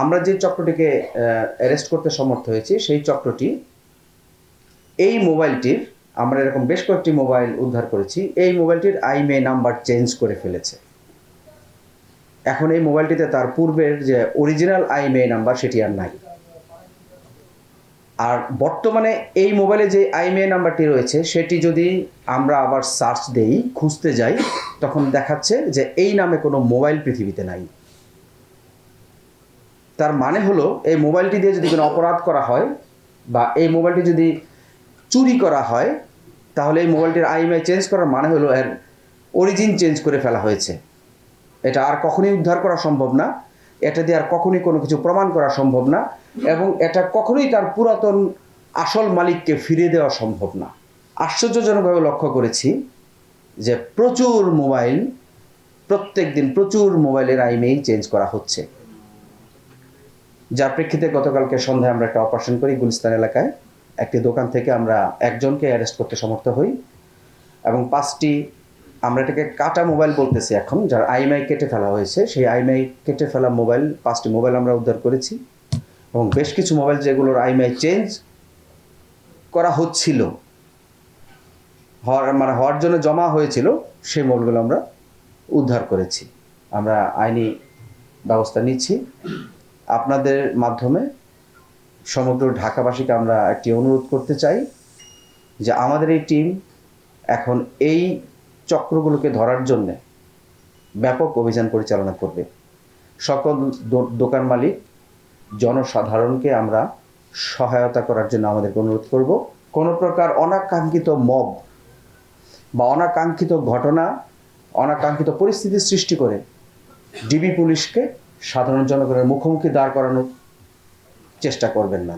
আমরা যে চক্রটিকে অ্যারেস্ট করতে সমর্থ হয়েছি সেই চক্রটি এই মোবাইলটির, আমরা এরকম বেশ কয়েকটি মোবাইল উদ্ধার করেছি, এই মোবাইলটির আইএমইআই নাম্বার চেঞ্জ করে ফেলেছে। এখন এই মোবাইলটিতে তার পূর্বের যে অরিজিনাল আইএমইআই নাম্বার সেটি আর নাই। আর বর্তমানে এই মোবাইলে যে আইএমইআই নাম্বারটি রয়েছে সেটি যদি আমরা আবার সার্চ দেই, খুঁজতে যাই, তখন দেখাচ্ছে যে এই নামে কোনো মোবাইল পৃথিবীতে নাই। তার মানে হলো এই মোবাইলটি দিয়ে যদি কোনো অপরাধ করা হয় বা এই মোবাইলটি যদি চুরি করা হয়, তাহলে এই মোবাইলটির আইএমইআই চেঞ্জ করার মানে হলো এর অরিজিন চেঞ্জ করে ফেলা হয়েছে। এটা আর কখনোই উদ্ধার করা সম্ভব না, এটা দিয়ে আর কখনোই কোনো কিছু প্রমাণ করা সম্ভব না, এবং এটা কখনোই তার পুরাতন আসল মালিককে ফিরিয়ে দেওয়া সম্ভব না। আশ্চর্যজনকভাবে লক্ষ্য করেছি যে প্রত্যেক দিন প্রচুর মোবাইলের আইএমইআই চেঞ্জ করা হচ্ছে, যার প্রেক্ষিতে গতকালকে সন্ধ্যায় আমরা একটা অপারেশন করি গুলিস্তান এলাকায়। একটি দোকান থেকে আমরা একজনকে অ্যারেস্ট করতে সমর্থ হই এবং 5টি, আমরা এটাকে কাটা মোবাইল বলতেছি এখন, যার আইএমইআই কেটে ফেলা হয়েছে, সেই আইএমইআই কেটে ফেলা মোবাইল 5টি মোবাইল আমরা উদ্ধার করেছি এবং বেশ কিছু মোবাইল যেগুলোর আইএমইআই চেঞ্জ করা হচ্ছিল, হওয়ার জন্য জমা হয়েছিল, সেই মোবাইলগুলো আমরা উদ্ধার করেছি। আমরা আইনি ব্যবস্থা নিচ্ছি। আপনাদের মাধ্যমে সমগ্র ঢাকাবাসীকে আমরা একটি অনুরোধ করতে চাই যে আমাদের এই টিম এখন এই চক্রগুলোকে ধরার জন্য ব্যাপক অভিযান পরিচালনা করবে। সকল দোকান মালিক, জনসাধারণকে আমরা সহায়তা করার জন্য আমাদেরকে অনুরোধ করব। কোনো প্রকার অনাকাঙ্ক্ষিত মব বা অনাকাঙ্ক্ষিত ঘটনা, অনাকাঙ্ক্ষিত পরিস্থিতি সৃষ্টি করে ডিবি পুলিশকে সাধারণ জনগণের মুখোমুখি দাঁড় করানোর চেষ্টা করবেন না।